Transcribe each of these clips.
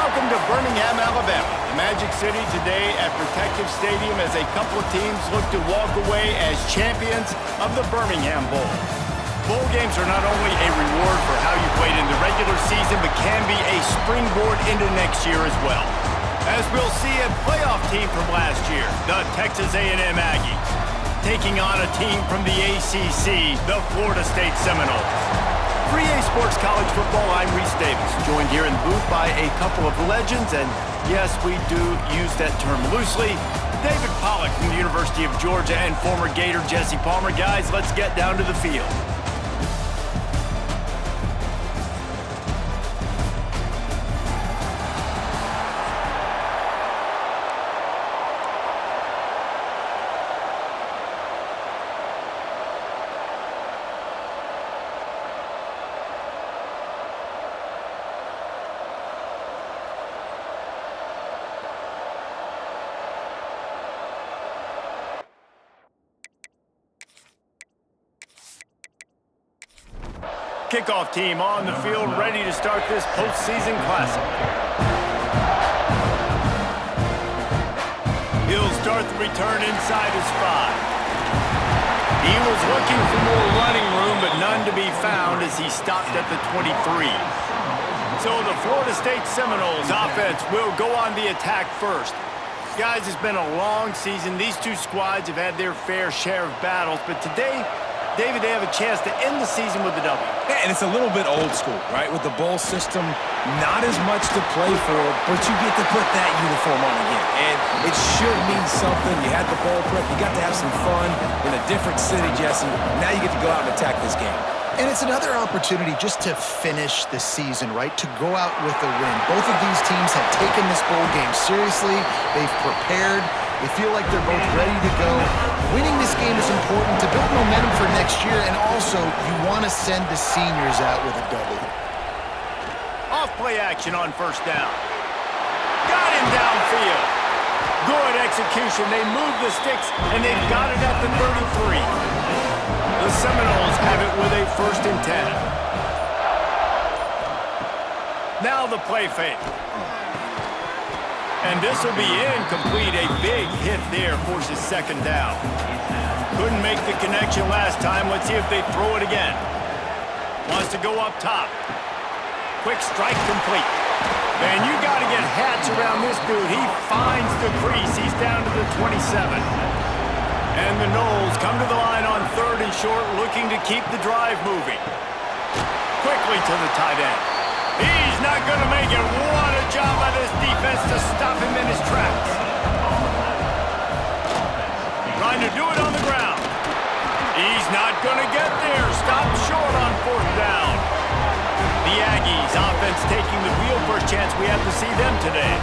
Welcome to Birmingham, Alabama, the Magic City today at Protective Stadium as a couple of teams look to walk away as champions of the Birmingham Bowl. Bowl games are not only a reward for how you played in the regular season, but can be a springboard into next year as well. As we'll see a playoff team from last year, the Texas A&M Aggies, taking on a team from the ACC, the Florida State Seminoles. For EA Sports College Football, I'm Reese Davis, joined here in the booth by a couple of legends, and yes, we do use that term loosely. David Pollack from the University of Georgia and former Gator Jesse Palmer. Guys, let's get down to the field. Kickoff team on the field, ready to start this postseason classic. He'll start the return inside his 5. He was looking for more running room, but none to be found as he stopped at the 23. So the Florida State Seminoles offense will go on the attack first. Guys, it's been a long season. These two squads have had their fair share of battles, but today, David, they have a chance to end the season with a W. Yeah, and it's a little bit old school, right? With the bowl system, not as much to play for, but you get to put that uniform on again. And it should mean something. You had the bowl prep. You got to have some fun in a different city, Jesse. Now you get to go out and attack this game. And it's another opportunity just to finish the season, right? To go out with a win. Both of these teams have taken this bowl game seriously. They've prepared. They feel like they're both ready to go. Winning this game is important to build momentum for next year, and also you want to send the seniors out with a W. Off play action on first down. Got him downfield. Good execution. They move the sticks, and they've got it at the 33. The Seminoles have it with a 1st and 10. Now the play fake. And this will be incomplete. A big hit there forces 2nd down. Couldn't make the connection last time. Let's see if they throw it again. Wants to go up top. Quick strike complete. Man, you got to get hats around this dude. He finds the crease. He's down to the 27. And the Noles come to the line on 3rd and short, looking to keep the drive moving. Quickly to the tight end. He's not going to make it. What a job by this defense to stop him in his tracks. Trying to do it on the ground. He's not going to get there. Stopped short on 4th down. The Aggies offense taking the wheel. First chance we have to see them today.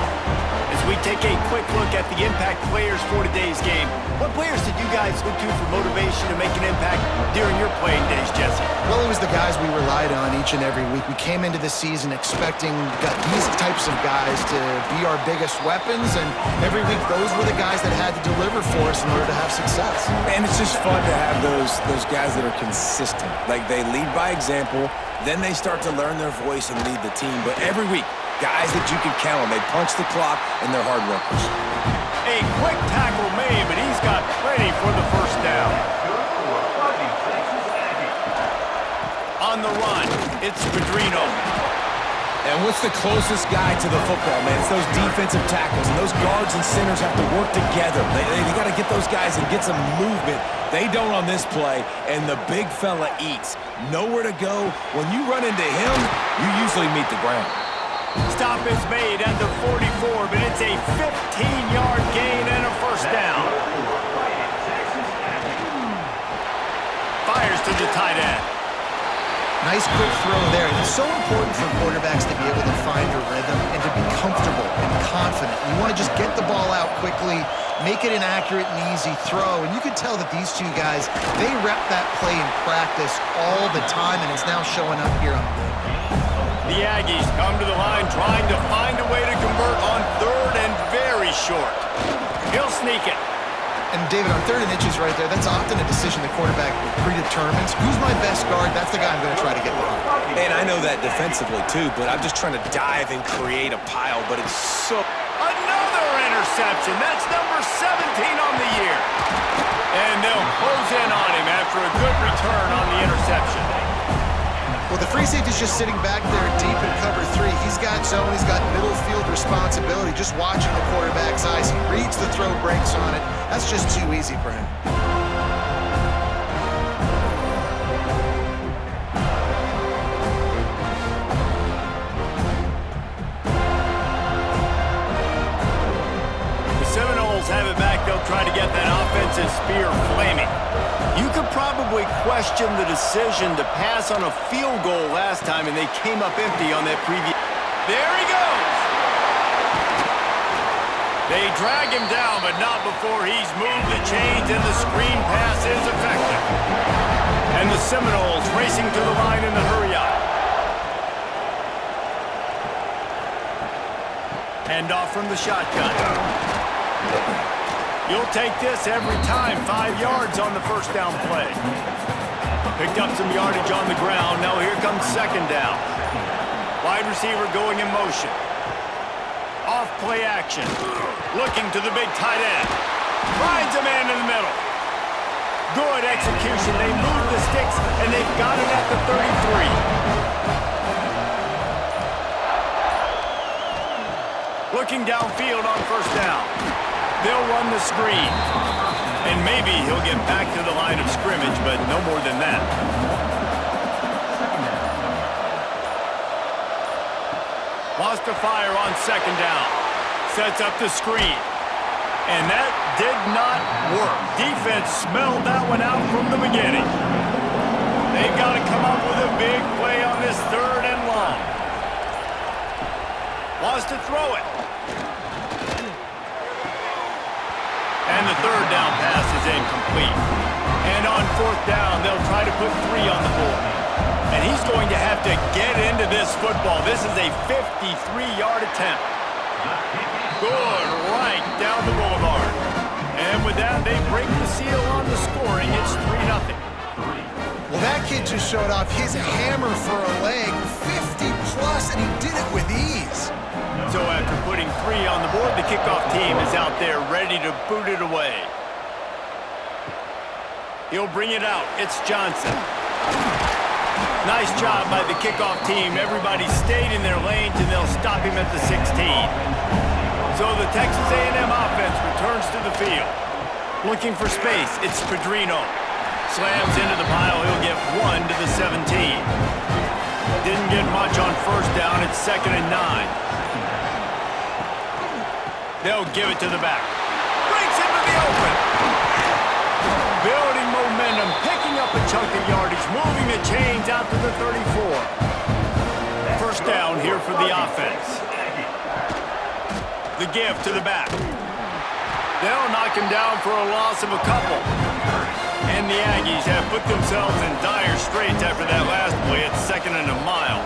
As we take a quick look at the impact players for today's game, what players did you guys look to for motivation to make an impact during your playing days, Jesse? Well, it was the guys we relied on each and every week. We came into the season expecting these types of guys to be our biggest weapons, and every week those were the guys that had to deliver for us in order to have success. And it's just fun to have those guys that are consistent. Like, they lead by example, then they start to learn their voice and lead the team. But every week, guys that you can count on. They punch the clock, and they're hard workers. A quick tackle made, but he's got plenty for the 1st down. On the run, it's Pedrino. And what's the closest guy to the football, man? It's those defensive tackles, and those guards and centers have to work together. They got to get those guys and get some movement. They don't on this play, and the big fella eats. Nowhere to go. When you run into him, you usually meet the ground. Stop is made at the 44, but it's a 15-yard gain and a 1st down. Fires to the tight end. Nice quick throw there. And it's so important for quarterbacks to be able to find a rhythm and to be comfortable and confident. You want to just get the ball out quickly, make it an accurate and easy throw. And you can tell that these two guys, they rep that play in practice all the time, and it's now showing up here on the The Aggies come to the line trying to find a way to convert on 3rd and very short. He'll sneak it. And David, on 3rd and inches right there, that's often a decision the quarterback predetermines. Who's my best guard? That's the guy I'm going to try to get behind. And I know that defensively too, but I'm just trying to dive and create a pile, but it's so... Another interception. That's number 17 on the year. And they'll close in on him after a good return on the interception. Well, the free safety's just sitting back there deep in cover 3. He's got zone, he's got middle field responsibility, just watching the quarterback's eyes. He reads the throw, breaks on it. That's just too easy for him. The Seminoles have it back. They'll try to get that offensive spear flaming. You could probably question the decision to pass on a field goal last time, and they came up empty on that previous. There he goes. They drag him down, but not before he's moved the chains, and the screen pass is effective. And the Seminoles racing to the line in the hurry-up. Hand off from the shotgun. You'll take this every time. 5 yards on the first down play. Picked up some yardage on the ground. Now here comes 2nd down. Wide receiver going in motion. Off play action. Looking to the big tight end. Finds a man in the middle. Good execution. They move the sticks, and they've got it at the 33. Looking downfield on 1st down. They'll run the screen. And maybe he'll get back to the line of scrimmage, but no more than that. Wants to fire on 2nd down. Sets up the screen. And that did not work. Defense smelled that one out from the beginning. They've got to come up with a big play on this 3rd and long. Wants to throw it. And the 3rd down pass is incomplete. And on 4th down, they'll try to put 3 on the board. And he's going to have to get into this football. This is a 53-yard attempt. Good right down the boulevard. And with that, they break the seal on the scoring. It's 3-0. Well, that kid just showed off his hammer for a leg, 50-plus, and he did it with ease. So after putting 3 on the board, the kickoff team is out there ready to boot it away. He'll bring it out. It's Johnson. Nice job by the kickoff team. Everybody stayed in their lanes, and they'll stop him at the 16. So the Texas A&M offense returns to the field. Looking for space. It's Pedrino. Slams into the pile. He'll get 1 to the 17. Didn't get much on 1st down. It's 2nd and 9. They'll give it to the back. Breaks into the open. Building momentum, picking up a chunk of yardage, moving the chains out to the 34. 1st down here for the offense. The give to the back. They'll knock him down for a loss of a couple. And the Aggies have put themselves in dire straits after that last play. It's 2nd and a mile.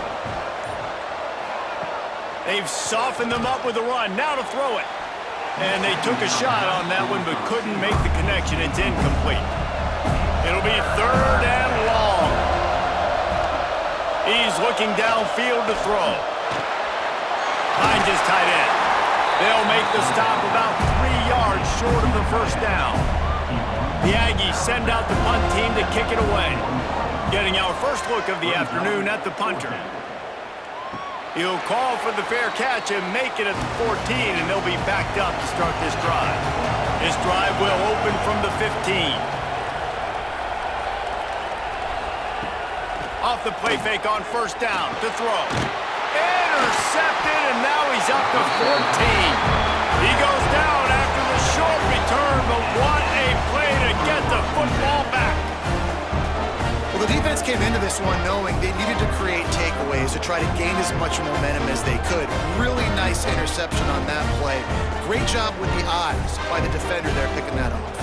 They've softened them up with a run. Now to throw it. And they took a shot on that one, but couldn't make the connection. It's incomplete. It'll be 3rd and long. He's looking downfield to throw. Finds his tight end. They'll make the stop about 3 yards short of the 1st down. The Aggies send out the punt team to kick it away. Getting our first look of the afternoon at the punter. He'll call for the fair catch and make it at the 14, and they'll be backed up to start this drive. This drive will open from the 15. Off the play fake on 1st down to throw. Intercepted, and now he's up to 14. He goes down after the short return, but what a play to get the football back. Well, the defense came into this one knowing they needed to create takeaways to try to gain as much momentum as they could. Really nice interception on that play. Great job with the eyes by the defender there picking that off.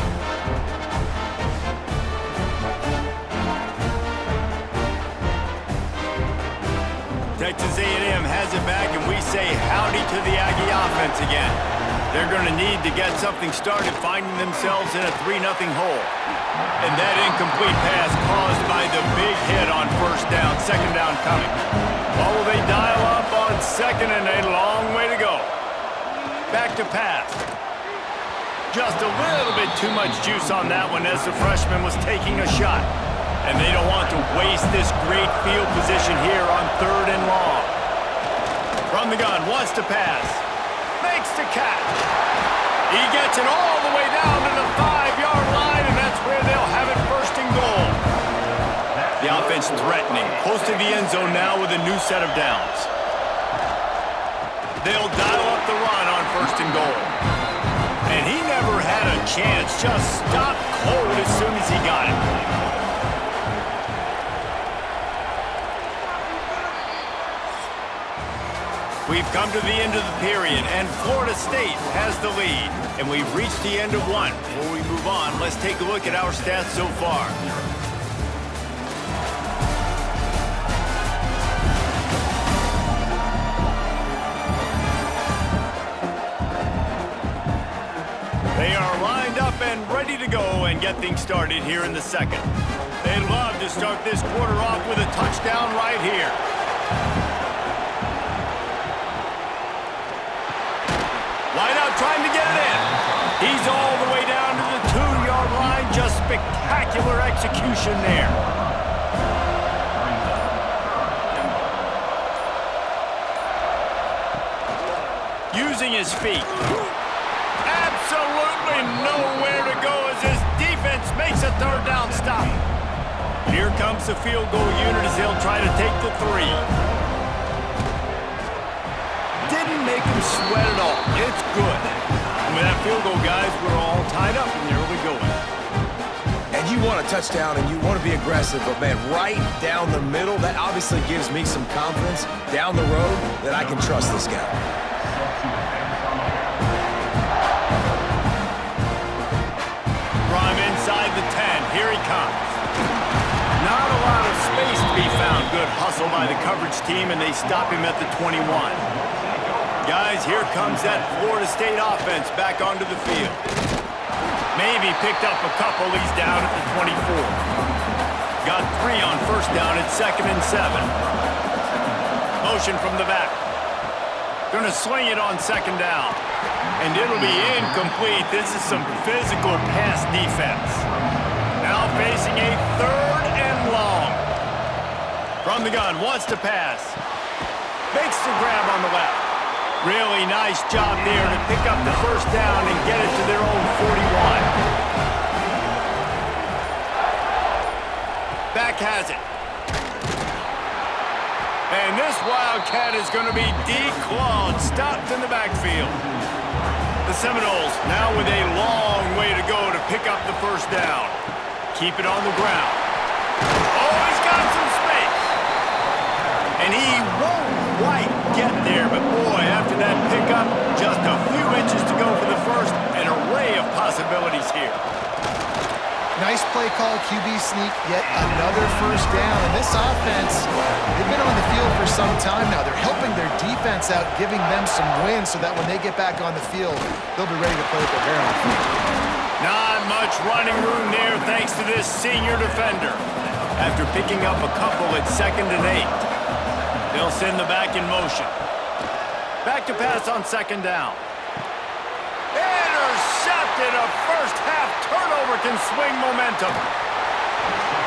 Texas A&M has it back, and we say howdy to the Aggie offense again. They're going to need to get something started, finding themselves in a 3-0 hole. And that incomplete pass caused by the big hit on first down, second down coming. Or will they dial up on second and a long way to go? Back to pass. Just a little bit too much juice on that one as the freshman was taking a shot. And they don't want to waste this great field position here on 3rd and long. From the gun, wants to pass. Makes the catch. He gets it all the way down to the 5-yard line, and that's where they'll have it 1st and goal. The offense threatening, close to the end zone now with a new set of downs. They'll dial up the run on 1st and goal. And he never had a chance, just stopped cold as soon as he got it. We've come to the end of the period, and Florida State has the lead. And we've reached the end of one. Before we move on, let's take a look at our stats so far. They are lined up and ready to go and get things started here in the second. They'd love to start this quarter off with a touchdown right here. Wide out trying to get it in. He's all the way down to the 2-yard line. Just spectacular execution there. Using his feet. Absolutely nowhere to go as his defense makes a 3rd down stop. Here comes the field goal unit as they'll try to take the 3. Didn't make him sweat at all. It's good. And with that field goal, guys, we're all tied up, and there we go. And you want a touchdown, and you want to be aggressive, but, man, right down the middle, that obviously gives me some confidence down the road that I can trust this guy. From inside the 10, here he comes. Not a lot of space to be found. Good hustle by the coverage team, and they stop him at the 21. Guys, here comes that Florida State offense back onto the field. Maybe picked up a couple. He's down at the 24. Got 3 on first down at 2nd and 7. Motion from the back. Gonna swing it on 2nd down. And it'll be incomplete. This is some physical pass defense. Now facing a 3rd and long. From the gun, wants to pass. Makes the grab on the left. Really nice job there to pick up the first down and get it to their own 41. Back has it. And this Wildcat is going to be declawed, stopped in the backfield. The Seminoles now with a long way to go to pick up the first down. Keep it on the ground. Oh, he's got some space. And he won't quite get there, but boy, after that pickup, just a few inches to go for the first. An array of possibilities here. Nice play call, QB sneak, yet another first down. And this offense, they've been on the field for some time now. They're helping their defense out, giving them some wins so that when they get back on the field, they'll be ready to play with their hair on fire. Not much running room there thanks to this senior defender. After picking up a couple at 2nd and 8. They'll send the back in motion. Back to pass on 2nd down. Intercepted. A first-half turnover can swing momentum.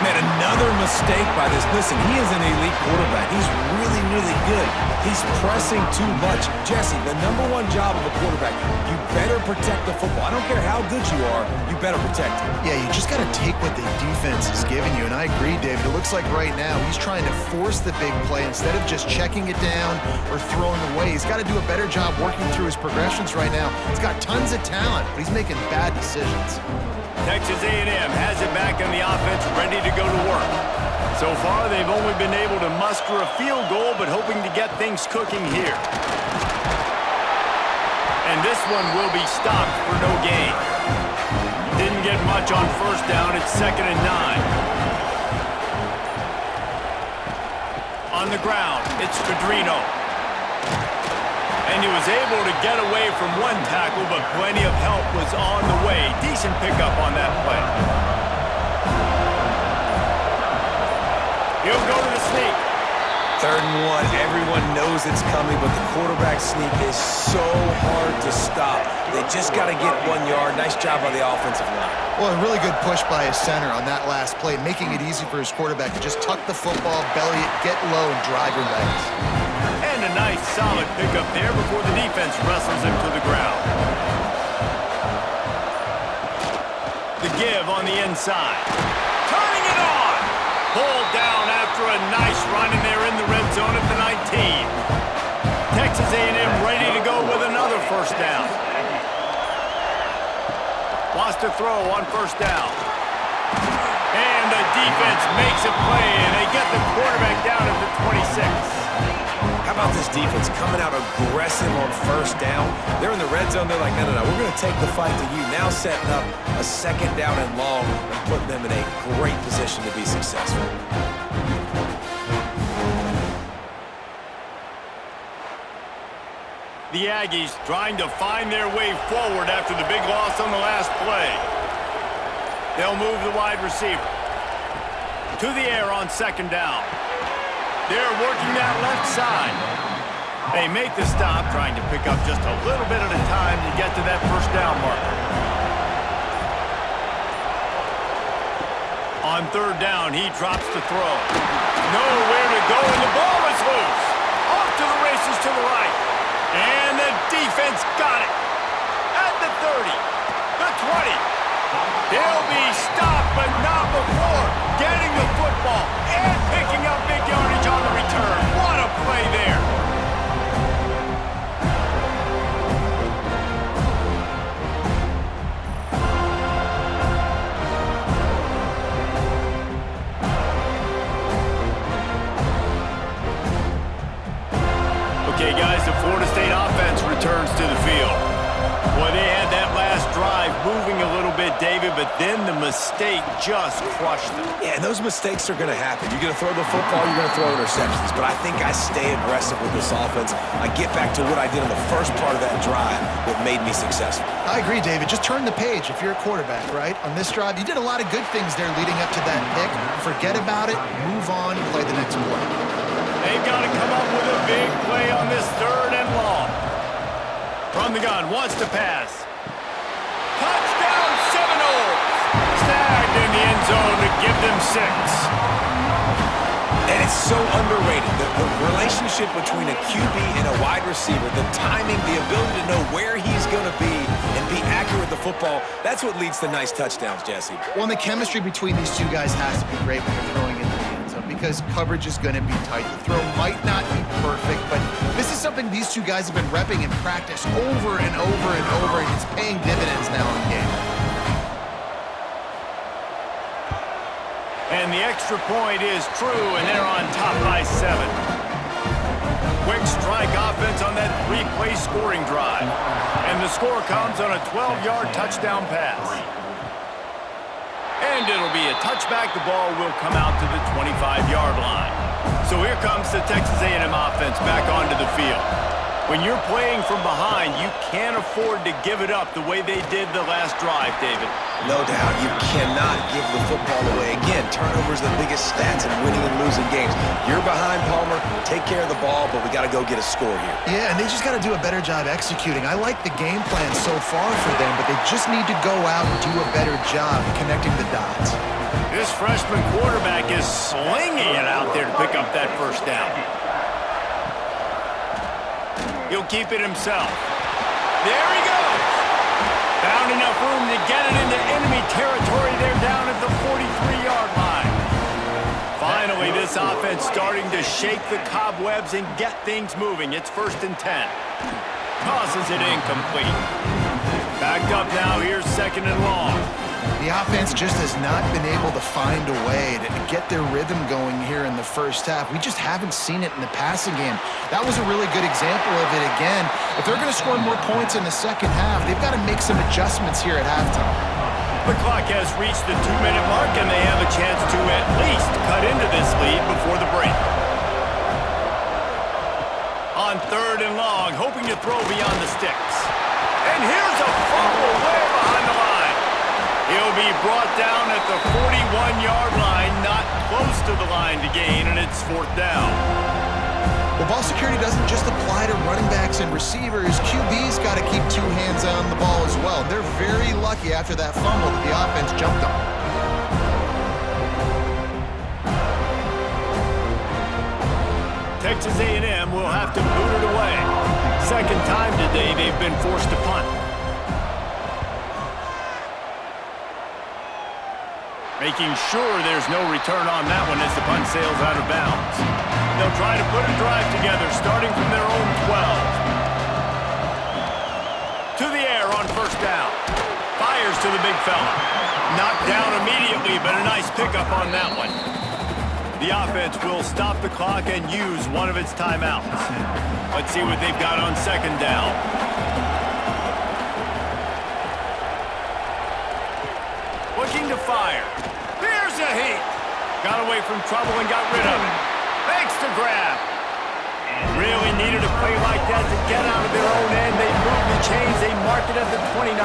Man, another mistake by this. Listen, he is an elite quarterback. He's really, really good. He's pressing too much. Jesse, the #1 job of a quarterback, you better protect the football. I don't care how good you are, you better protect it. Yeah, you just got to take what the defense is giving you, and I agree, David. It looks like right now he's trying to force the big play instead of just checking it down or throwing away. He's got to do a better job working through his progressions right now. He's got tons of talent, but he's making bad decisions. Texas A&M has it back on the offense, ready to go to work. So far, they've only been able to muster a field goal, but hoping to get things cooking here. And this one will be stopped for no gain. Didn't get much on first down. It's 2nd and 9. On the ground, it's Pedrino. And he was able to get away from one tackle, but plenty of help was on the way. Decent pickup on that play. He'll go to the sneak. 3rd and 1. Everyone knows it's coming, but the quarterback sneak is so hard to stop. They just got to get 1 yard. Nice job by the offensive line. Well, a really good push by his center on that last play, making it easy for his quarterback to just tuck the football, belly it, get low, and drive your legs. And a nice, solid pickup there before the defense wrestles him to the ground. The give on the inside. Turning it on! Pulled down after a nice run, and they're in the red zone at the 19. Texas A&M ready to go with another first down. Wants to throw on first down. And the defense makes a play, and they get the quarterback down at the 26. How about this defense coming out aggressive on first down? They're in the red zone. They're like, no, we're going to take the fight to you. Now setting up a 2nd down and long and putting them in a great position to be successful. The Aggies trying to find their way forward after the big loss on the last play. They'll move the wide receiver to the air on 2nd down. They're working that left side. They make the stop, trying to pick up just a little bit at a time to get to that first down marker. On 3rd down, he drops the throw. Nowhere to go, and the ball is loose. Off to the races to the right. And the defense got it. At the 30, the 20. They'll be stopped, but not before getting the football and picking up big yardage on the return. What a play there. Okay, guys, the Florida State offense returns to the field. Boy, they had that last drive moving a little bit, David, but then the mistake just crushed them. Yeah, and those mistakes are going to happen. You're going to throw the football, you're going to throw interceptions. But I think I stay aggressive with this offense. I get back to what I did in the first part of that drive that made me successful. I agree, David. Just turn the page if you're a quarterback, right? On this drive, you did a lot of good things there leading up to that pick. Forget about it, move on, play the next play. They've got to come up with a big play on this 3rd and long. From the gun, wants to pass. Touchdown, Seminoles! Snagged in the end zone to give them 6. And it's so underrated. The relationship between a QB and a wide receiver, the timing, the ability to know where he's going to be and be accurate with the football, that's what leads to nice touchdowns, Jesse. Well, and the chemistry between these two guys has to be great when you're throwing into the end zone because coverage is going to be tight. The throw might not be perfect, but this is something these two guys have been repping in practice over and over and over, and it's paying dividends now in game. And the extra point is true, and they're on top by 7. Quick strike offense on that 3-play scoring drive. And the score comes on a 12-yard touchdown pass. And it'll be a touchback. The ball will come out to the 25-yard line. So here comes the Texas A&M offense back onto the field. When you're playing from behind, you can't afford to give it up the way they did the last drive, David. No doubt. You cannot give the football away. Again, turnovers are the biggest stats in winning and losing games. You're behind, Palmer. Take care of the ball, but we got to go get a score here. Yeah, and they just got to do a better job executing. I like the game plan so far for them, but they just need to go out and do a better job connecting the dots. This freshman quarterback is slinging it out there to pick up that first down. He'll keep it himself. There he goes. Found enough room to get it into enemy territory. They're down at the 43-yard line. Finally, this offense starting to shake the cobwebs and get things moving. It's 1st and 10. Tosses it incomplete. Backed up now. Here's 2nd and long. The offense just has not been able to find a way to get their rhythm going here in the first half. We just haven't seen it in the passing game. That was a really good example of it again. If they're going to score more points in the second half, they've got to make some adjustments here at halftime. The clock has reached the 2-minute mark, and they have a chance to at least cut into this lead before the break. On on 3rd and long, hoping to throw beyond the sticks. And here's a fumble way behind the line. He'll be brought down at the 41-yard line, not close to the line to gain, and it's 4th down. Well, ball security doesn't just apply to running backs and receivers. QB's got to keep 2 hands on the ball as well. They're very lucky after that fumble that the offense jumped on. Texas A&M will have to boot it away. Second time today they've been forced to punt. Making sure there's no return on that one as the punt sails out of bounds. They'll try to put a drive together starting from their own 12. To the air on 1st down. Fires to the big fella. Knocked down immediately, but a nice pickup on that one. The offense will stop the clock and use one of its timeouts. Let's see what they've got on 2nd down. Looking to fire. There's a heat. Got away from trouble and got rid of it. Makes the grab. Really needed a play like that to get out of their own end. They moved the chains. They marked it at the 29.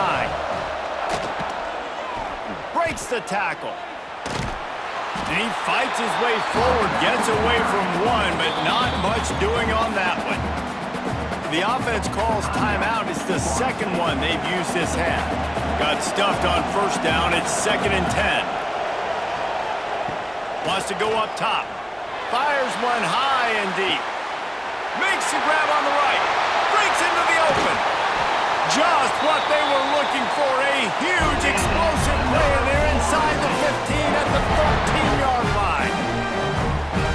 Breaks the tackle. And he fights his way forward, gets away from one, but not much doing on that one. The offense calls timeout. It's the 2nd one they've used this half. Got stuffed on 1st down. It's 2nd and 10. Wants to go up top. Fires one high and deep. Makes the grab on the right. Breaks into the open. Just what they were looking for. A huge explosive play. And they're inside the 15 at the 13-yard line.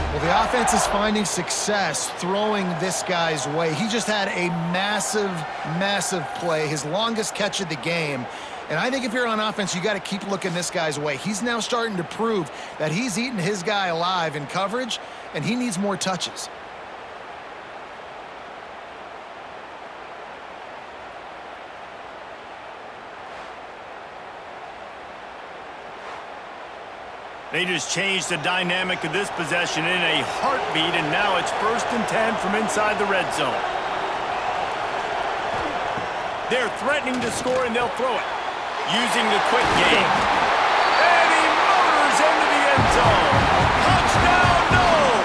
Well, the offense is finding success throwing this guy's way. He just had a massive, massive play, his longest catch of the game. And I think if you're on offense, you got to keep looking this guy's way. He's now starting to prove that he's eating his guy alive in coverage, and he needs more touches. They just changed the dynamic of this possession in a heartbeat, and now it's 1st and 10 from inside the red zone. They're threatening to score, and they'll throw it. Using the quick game. And he motors into the end zone. Touchdown, Noles!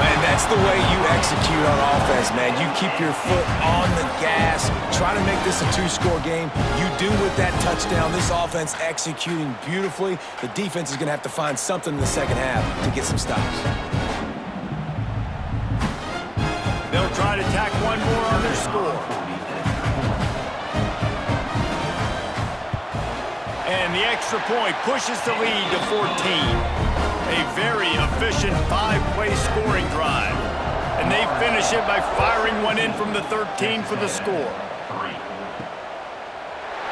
Man, that's the way you execute on offense, man. You keep your foot on the gas. Try to make this a 2-score game. You do with that touchdown. This offense executing beautifully. The defense is going to have to find something in the 2nd half to get some stops. They'll try to tack one more on their score. And the extra point pushes the lead to 14. A very efficient 5-play scoring drive. And they finish it by firing one in from the 13 for the score.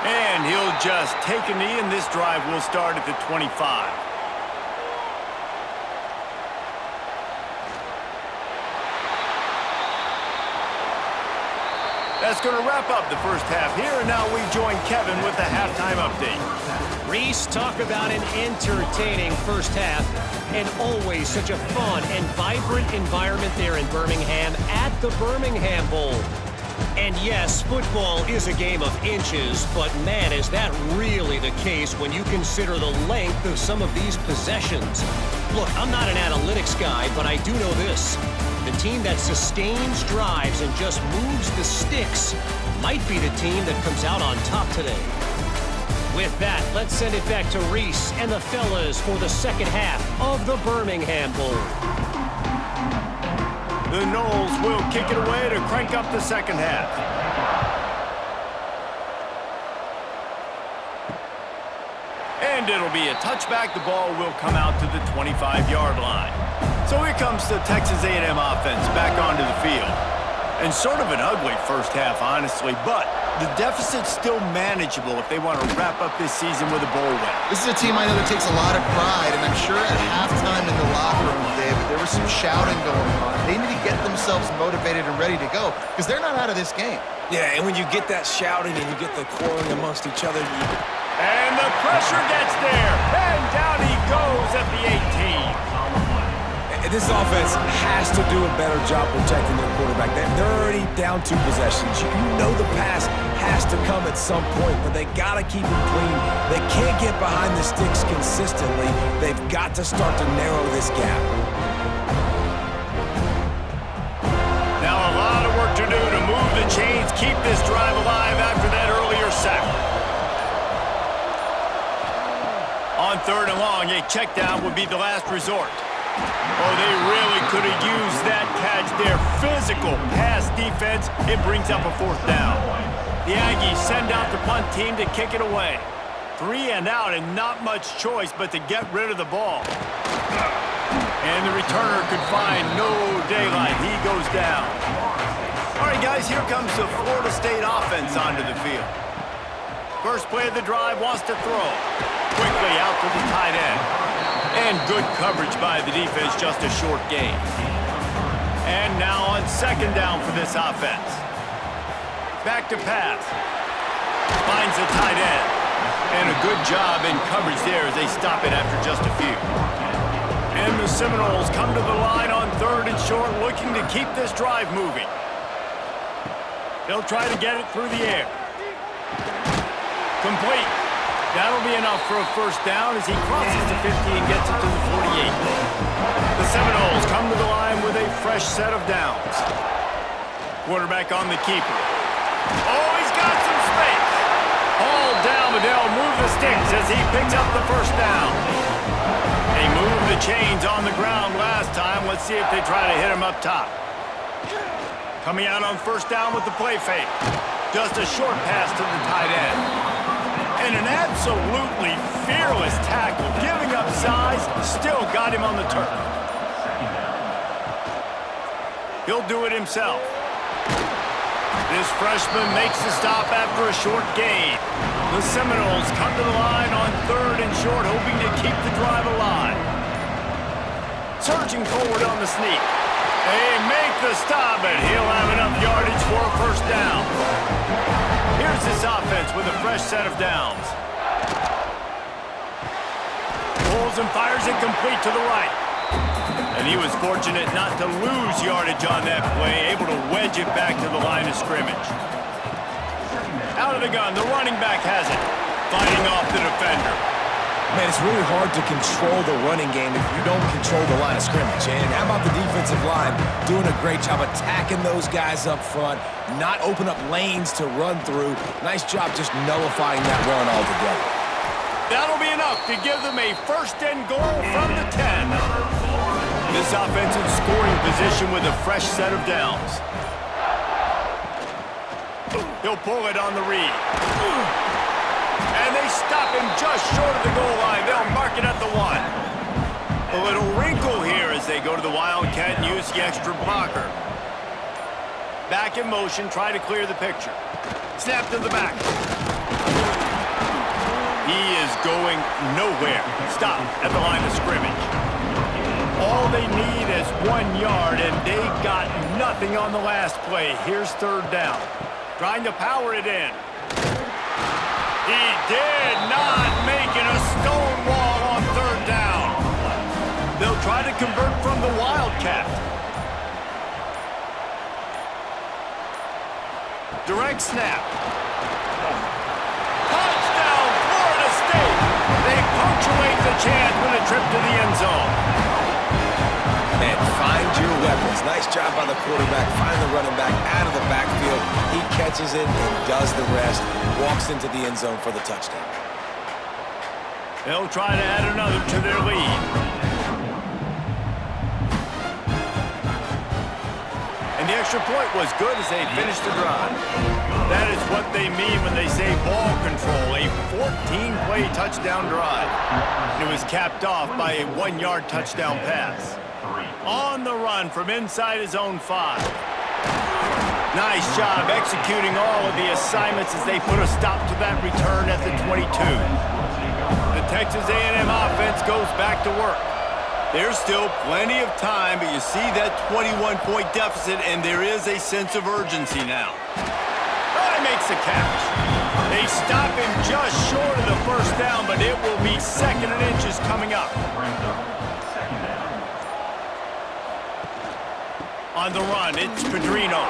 And he'll just take a knee, and this drive will start at the 25. That's going to wrap up the 1st half here, and now we join Kevin with the halftime update. Reese, talk about an entertaining 1st half, and always such a fun and vibrant environment there in Birmingham at the Birmingham Bowl. And yes, football is a game of inches, but man, is that really the case when you consider the length of some of these possessions. Look, I'm not an analytics guy, but I do know this. The team that sustains drives and just moves the sticks might be the team that comes out on top today. With that, let's send it back to Reese and the fellas for the 2nd half of the Birmingham Bowl. The Noles will kick it away to crank up the 2nd half. And it'll be a touchback. The ball will come out to the 25-yard line. So here comes the Texas A&M offense back onto the field. And sort of an ugly 1st half, honestly, but the deficit's still manageable if they want to wrap up this season with a bowl win. This is a team I know that takes a lot of pride, and I'm sure at halftime in the locker room, David, there was some shouting going on. They need to get themselves motivated and ready to go, because they're not out of this game. Yeah, and when you get that shouting and you get the quarreling amongst each other, And the pressure gets there, and down he goes at the 18. And this offense has to do a better job protecting their quarterback. They're already down 2 possessions. You know the pass has to come at some point, but they got to keep it clean. They can't get behind the sticks consistently. They've got to start to narrow this gap. Now a lot of work to do to move the chains, keep this drive alive after that earlier sack. On 3rd and long, a check down would be the last resort. Oh, they really could have used that catch there. Physical pass defense. It brings up a 4th down. The Aggies send out the punt team to kick it away. 3 and out and not much choice but to get rid of the ball. And the returner could find no daylight. He goes down. All right, guys, here comes the Florida State offense onto the field. First play of the drive, wants to throw. Quickly out to the tight end. And good coverage by the defense, just a short gain. And now on 2nd down for this offense. Back to pass. Finds the tight end. And a good job in coverage there as they stop it after just a few. And the Seminoles come to the line on 3rd and short, looking to keep this drive moving. They'll try to get it through the air. Complete. That'll be enough for a 1st down as he crosses the 50 and gets it to the 48. The Seminoles come to the line with a fresh set of downs. Quarterback on the keeper. Oh, he's got some space. All down, but they'll move the sticks as he picks up the 1st down. They moved the chains on the ground last time. Let's see if they try to hit him up top. Coming out on 1st down with the play fake. Just a short pass to the tight end. And an absolutely fearless tackle, giving up size, still got him on the turf. He'll do it himself. This freshman makes the stop after a short gain. The Seminoles come to the line on 3rd and short, hoping to keep the drive alive. Surging forward on the sneak. They make the stop, and he'll have enough yardage for a 1st down. Here's this offense with a fresh set of downs. Pulls and fires it complete to the right. And he was fortunate not to lose yardage on that play, able to wedge it back to the line of scrimmage. Out of the gun, the running back has it, fighting off the defender. Man, it's really hard to control the running game if you don't control the line of scrimmage. And how about the defensive line doing a great job attacking those guys up front, not open up lanes to run through. Nice job just nullifying that run altogether. That'll be enough to give them a 1st and goal from the 10. This offense in scoring position with a fresh set of downs. He'll pull it on the read. And they stop him just short of the goal line. They'll mark it at the 1. A little wrinkle here as they go to the Wildcat and use the extra blocker. Back in motion, try to clear the picture. Snap to the back. He is going nowhere. Stop at the line of scrimmage. All they need is 1 yard, and they got nothing on the last play. Here's 3rd down. Trying to power it in. He did not make it a stone wall on 3rd down. They'll try to convert from the Wildcat. Direct snap. Touchdown, Florida State. They punctuate the chance with a trip to the end zone. Man, find your weapons. Nice job by the quarterback. Find the running back out of the backfield. He catches it and does the rest. Walks into the end zone for the touchdown. They'll try to add another to their lead. And the extra point was good as they finished the drive. That is what they mean when they say ball control. A 14-play touchdown drive. And it was capped off by a 1-yard touchdown pass. On the run from inside his own 5. Nice job executing all of the assignments as they put a stop to that return at the 22. The Texas A&M offense goes back to work. There's still plenty of time, but you see that 21-point deficit, and there is a sense of urgency now. He makes the catch. They stop him just short of the 1st down, but it will be 2nd and inches coming up. On the run, it's Pedrino.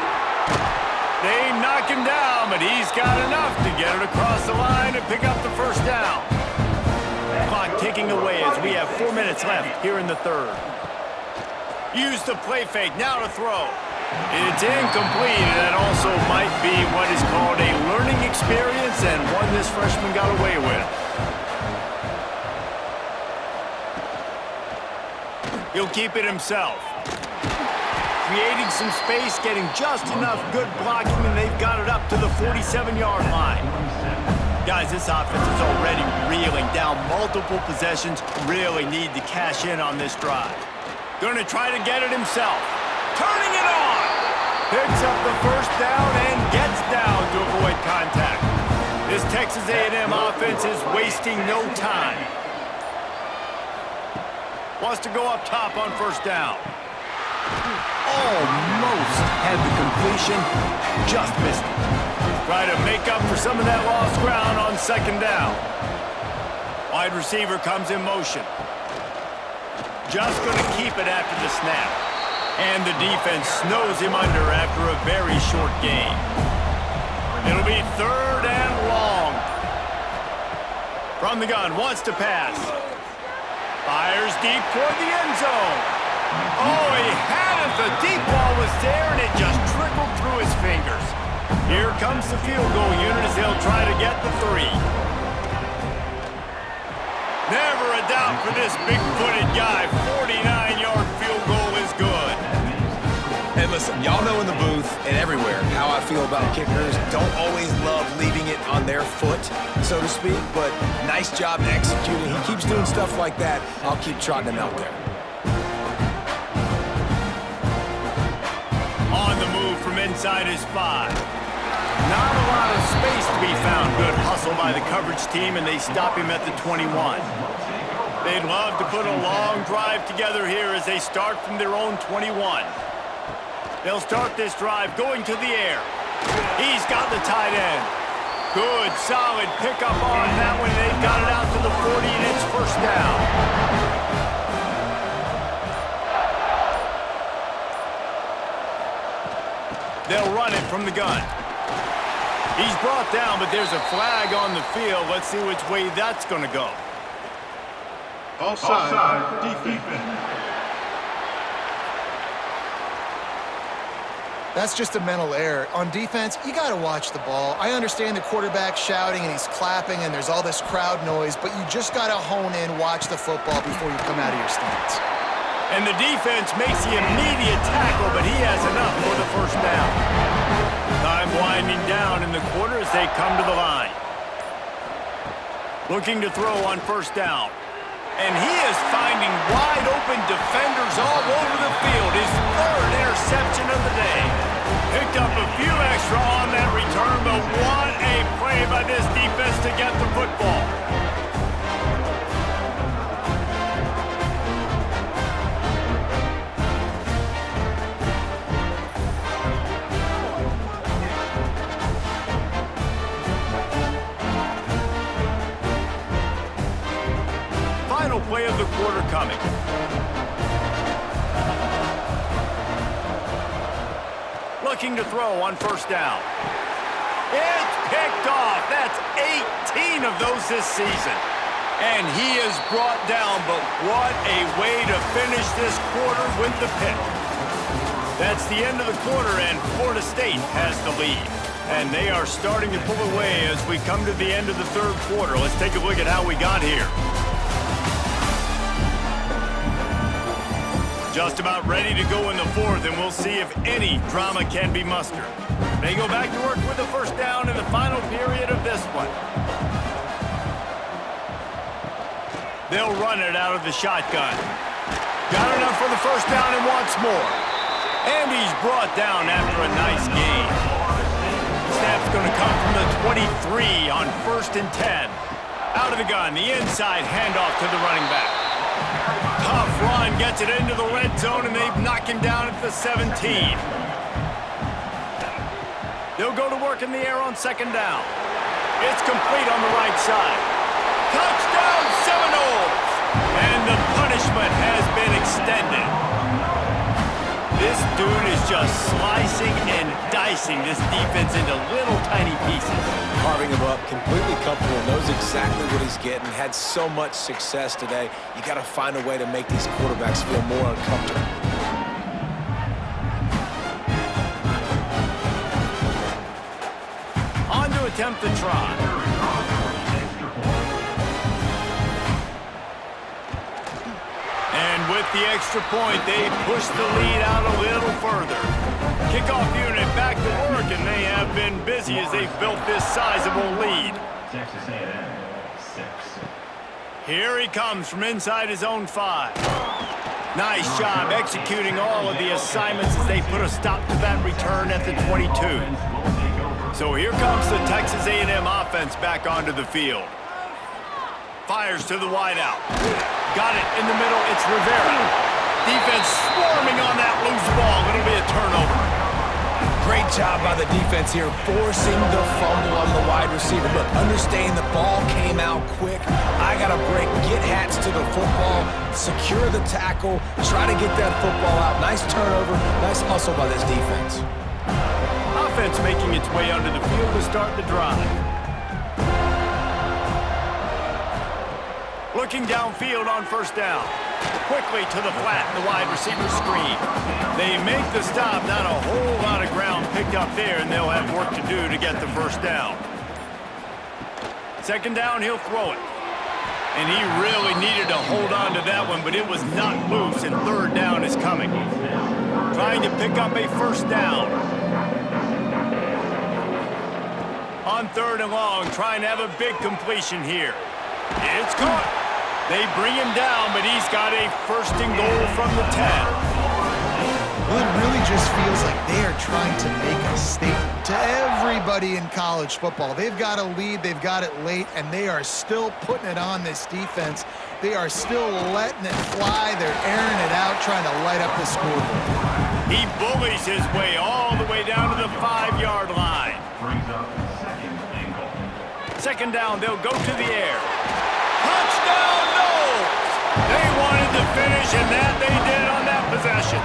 They knock him down, but he's got enough to get it across the line and pick up the first down. Clock ticking away as we have 4 minutes left here in the third. Use the play fake, now to throw. It's incomplete, and that also might be what is called a learning experience and one this freshman got away with. He'll keep it himself. Creating some space, getting just enough good blocking, and they've got it up to the 47-yard line. Guys, this offense is already reeling down multiple possessions. Really need to cash in on this drive. Going to try to get it himself. Turning it on! Picks up the first down and gets down to avoid contact. This Texas A&M offense is wasting no time. Wants to go up top on first down. Almost had the completion, just missed it. Try to make up for some of that lost ground on second down. Wide receiver comes in motion. Just going to keep it after the snap. And the defense snows him under after a very short game. It'll be third and long. From the gun, wants to pass. Fires deep toward the end zone. Oh, he had it. The deep ball was there, and it just trickled through his fingers. Here comes the field goal unit as they'll try to get the 3. Never a doubt for this big-footed guy. 49-yard field goal is good. And listen, y'all know in the booth and everywhere how I feel about kickers. Don't always love leaving it on their foot, so to speak, but nice job executing. He keeps doing stuff like that. I'll keep trotting him out there. On the move from inside his 5. Not a lot of space to be found. Good hustle by the coverage team, and they stop him at the 21. They'd love to put a long drive together here as they start from their own 21. They'll start this drive going to the air. He's got the tight end. Good, solid pickup on that one. They've got it out to the 40, and it's first down. They'll run it from the gun. He's brought down, but there's a flag on the field. Let's see which way that's going to go. Offside, defense. That's just a mental error. On defense, you got to watch the ball. I understand the quarterback shouting and he's clapping and there's all this crowd noise, but you just got to hone in, watch the football before you come out of your stance. And the defense makes the immediate tackle, but he has enough for the first down. Time winding down in the quarter as they come to the line. Looking to throw on first down. And he is finding wide open defenders all over the field. His third interception of the day. Picked up a few extra on that return, but what a play by this defense to get the football. Final play of the quarter coming. Looking to throw on first down. It's picked off. That's 18 of those this season. And he is brought down, but what a way to finish this quarter with the pick. That's the end of the quarter, and Florida State has the lead. And they are starting to pull away as we come to the end of the third quarter. Let's take a look at how we got here. Just about ready to go in the fourth, and we'll see if any drama can be mustered. They go back to work with the first down in the final period of this one. They'll run it out of the shotgun. Got enough for the first down and wants more. And he's brought down after a nice gain. Snap's going to come from the 23 on 1st and 10. Out of the gun, the inside handoff to the running back. Tough run, gets it into the red zone, and they knock him down at the 17. They'll go to work in the air on second down. It's complete on the right side. Touchdown Seminoles! And the punishment has been extended. This dude is just slicing and dicing this defense into little tiny pieces. Carving him up, completely comfortable, knows exactly what he's getting, had so much success today. You got to find a way to make these quarterbacks feel more uncomfortable. On to attempt the try. And with the extra point, they push the lead out a little further. Kickoff unit back to work, and they have been busy as they've built this sizable lead. Texas A&M, 6. Here he comes from inside his own 5. Nice job executing all of the assignments as they put a stop to that return at the 22. So here comes the Texas A&M offense back onto the field. Fires to the wideout. Got it in the middle. It's Rivera. Defense swarming on that loose ball. It'll be a turnover. Great job by the defense here, forcing the fumble on the wide receiver. Look, understand the ball came out quick. I got to break, get hats to the football, secure the tackle, try to get that football out. Nice turnover, nice hustle by this defense. Offense making its way onto the field to start the drive. Looking downfield on first down. Quickly to the flat, the wide receiver screen. They make the stop, not a whole lot of ground picked up there, and they'll have work to do to get the first down. Second down, he'll throw it. And he really needed to hold on to that one, but it was not loose, and third down is coming. Trying to pick up a first down. On third and long, trying to have a big completion here. It's caught. They bring him down, but he's got a first and goal from the 10. Well, it really just feels like they are trying to make a statement to everybody in college football. They've got a lead, they've got it late, and they are still putting it on this defense. They are still letting it fly. They're airing it out, trying to light up the scoreboard. He bullies his way all the way down to the 5-yard line. Brings up second and goal. Second down, they'll go to the air. Touchdown, Knowles! They wanted to finish, and that they did on that possession.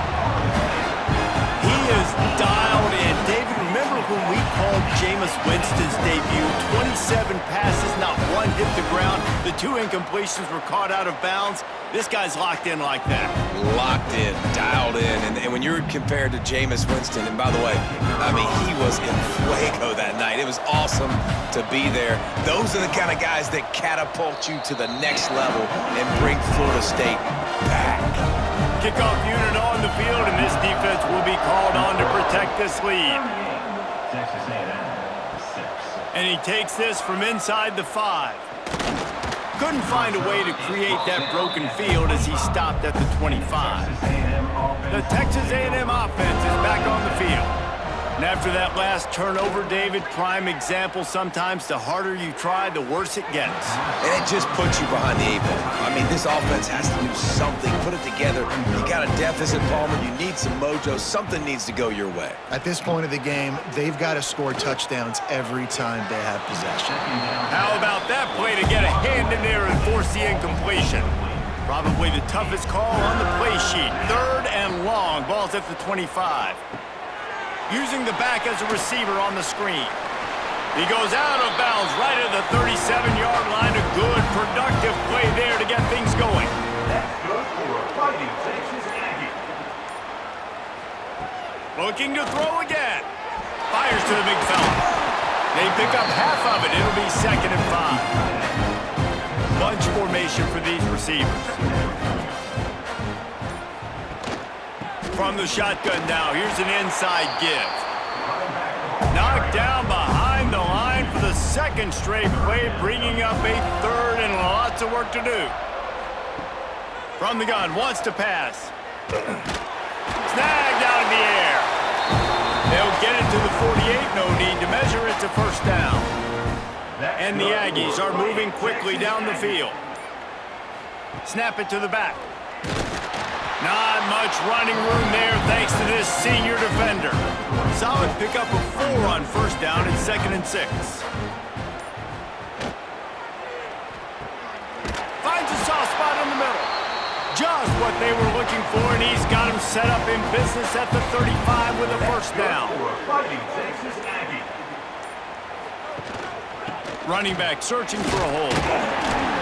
He is dialed in. David, remember when we called Jameis Winston's debut? 27 passes, not one hit the ground. The 2 incompletions were caught out of bounds. This guy's locked in like that. Locked in, dialed in, and when you're compared to Jameis Winston, and by the way, I mean, he was in fuego that night. It was awesome to be there. Those are the kind of guys that catapult you to the next level and bring Florida State back. Kickoff unit on the field, and this defense will be called on to protect this lead. Texas A&M, 6. And he takes this from inside the 5. Couldn't find a way to create that broken field as he stopped at the 25. The Texas A&M offense is back on the field. And after that last turnover, David, prime example, sometimes the harder you try, the worse it gets. And it just puts you behind the 8 ball. I mean, this offense has to do something, put it together. You got a deficit, Palmer. You need some mojo. Something needs to go your way. At this point of the game, they've got to score touchdowns every time they have possession. How about that play to get a hand in there and force the incompletion? Probably the toughest call on the play sheet. Third and long. Ball's at the 25. Using the back as a receiver on the screen. He goes out of bounds right at the 37-yard line. A good, productive play there to get things going. That's good for a Fighting Texas Aggie. Looking to throw again. Fires to the big fella. They pick up half of it. It'll be 2nd and 5. Bunch formation for these receivers. From the shotgun now, here's an inside give. Knocked down behind the line for the 2nd straight play, bringing up a 3rd and lots of work to do. From the gun, wants to pass. Snagged out of the air. They'll get it to the 48, no need to measure it to first down. And the Aggies are moving quickly down the field. Snap it to the back. Not much running room there thanks to this senior defender. Solid pickup of 4 on first down and 2nd and 6. Finds a soft spot in the middle. Just what they were looking for, and he's got him set up in business at the 35 with a first down. Fighting Texas Aggie. Running back searching for a hole.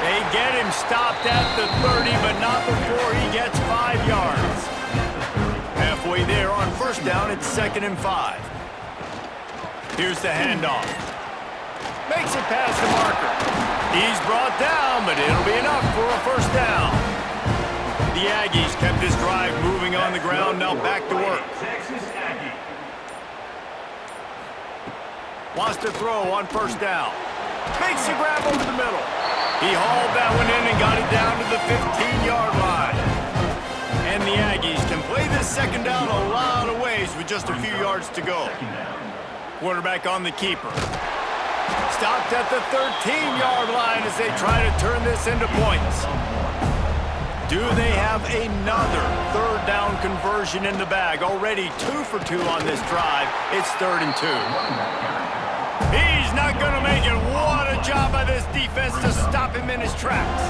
They get him stopped at the 30, but not before he gets 5 yards. Halfway there on first down, it's 2nd and 5. Here's the handoff. Makes it past the marker. He's brought down, but it'll be enough for a first down. The Aggies kept this drive moving on the ground, now back to work. Texas Aggie. Wants to throw on first down. Makes the grab over the middle. He hauled that one in and got it down to the 15-yard line. And the Aggies can play this second down a lot of ways with just a few yards to go. Quarterback on the keeper. Stopped at the 13-yard line as they try to turn this into points. Do they have another third down conversion in the bag? Already 2 for 2 on this drive. It's 3rd and 2. He's not going to make it. What a job by this defense to stop him in his tracks.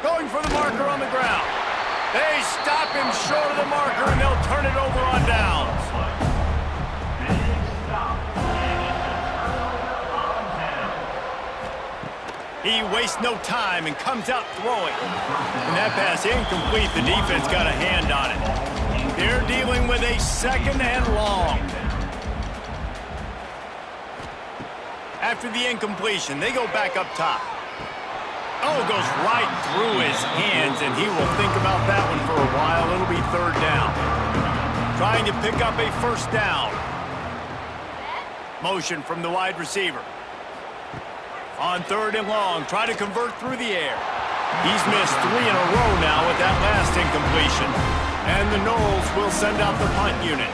Going for the marker on the ground. They stop him short of the marker, and they'll turn it over on downs. He wastes no time and comes out throwing. And that pass incomplete. The defense got a hand on it. They're dealing with a 2nd and long. After the incompletion, they go back up top. Oh, goes right through his hands, and he will think about that one for a while. It'll be 3rd down. Trying to pick up a first down. Motion from the wide receiver. On 3rd and long, try to convert through the air. He's missed 3 in a row now with that last incompletion. And the Noles will send out the punt unit.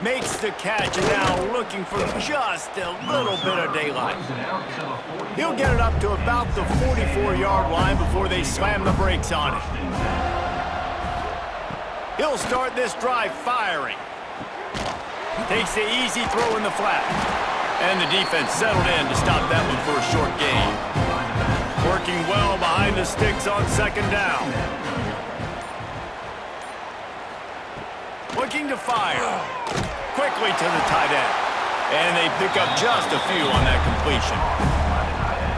Makes the catch, and now looking for just a little bit of daylight. He'll get it up to about the 44-yard line before they slam the brakes on it. He'll start this drive firing. Takes the easy throw in the flat. And the defense settled in to stop that one for a short gain. Working well behind the sticks on 2nd down. Looking to fire. Quickly to the tight end. And they pick up just a few on that completion.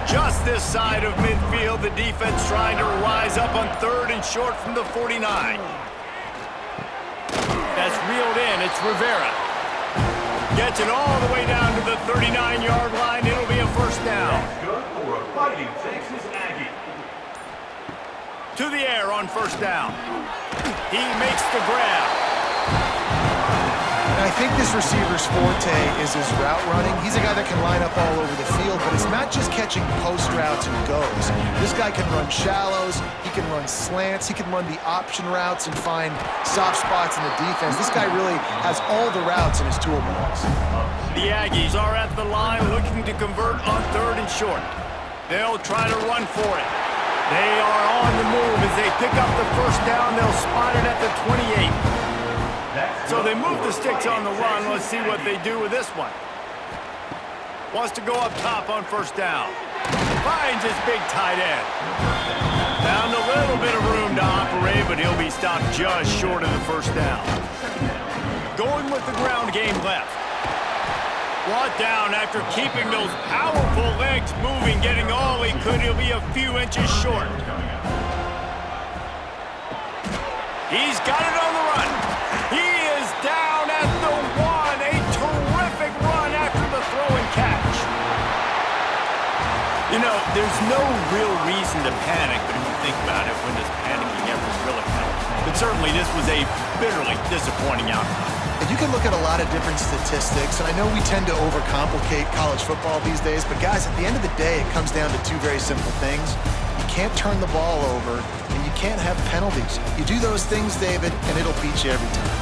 Just this side of midfield, the defense trying to rise up on 3rd and short from the 49. That's reeled in. It's Rivera. Gets it all the way down to the 39-yard line. It'll be a first down. Good for a fighting Texas Aggie. To the air on first down. He makes the grab. I think this receiver's forte is his route running. He's a guy that can line up all over the field, but it's not just catching post routes and goes. This guy can run shallows, he can run slants, he can run the option routes and find soft spots in the defense. This guy really has all the routes in his toolbox. The Aggies are at the line looking to convert on 3rd and short. They'll try to run for it. They are on the move as they pick up the first down. They'll spot it at the 28. So they move the sticks on the run. Let's see what they do with this one. Wants to go up top on first down. Finds his big tight end. Found a little bit of room to operate, but he'll be stopped just short of the first down. Going with the ground game left. Brought down after keeping those powerful legs moving, getting all he could. He'll be a few inches short. He's got it on the run. He is down at the 1. A terrific run after the throw and catch. You know, there's no real reason to panic, but if you think about it, when does panicking ever really help? But certainly this was a bitterly disappointing outcome. And you can look at a lot of different statistics, and I know we tend to overcomplicate college football these days, but guys, at the end of the day, it comes down to 2 very simple things. You can't turn the ball over, and you can't have penalties. You do those things, David, and it'll beat you every time.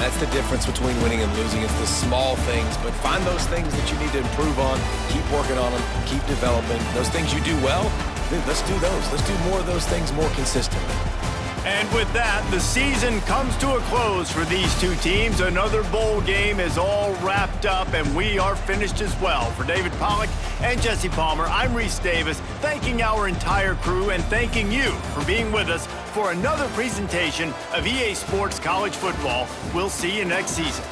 That's the difference between winning and losing. It's the small things, but find those things that you need to improve on, keep working on them, keep developing. Those things you do well, dude, let's do those. Let's do more of those things more consistently. And with that, the season comes to a close for these two teams. Another bowl game is all wrapped up, and we are finished as well. For David Pollack and Jesse Palmer, I'm Reese Davis, thanking our entire crew and thanking you for being with us for another presentation of EA Sports College Football. We'll see you next season.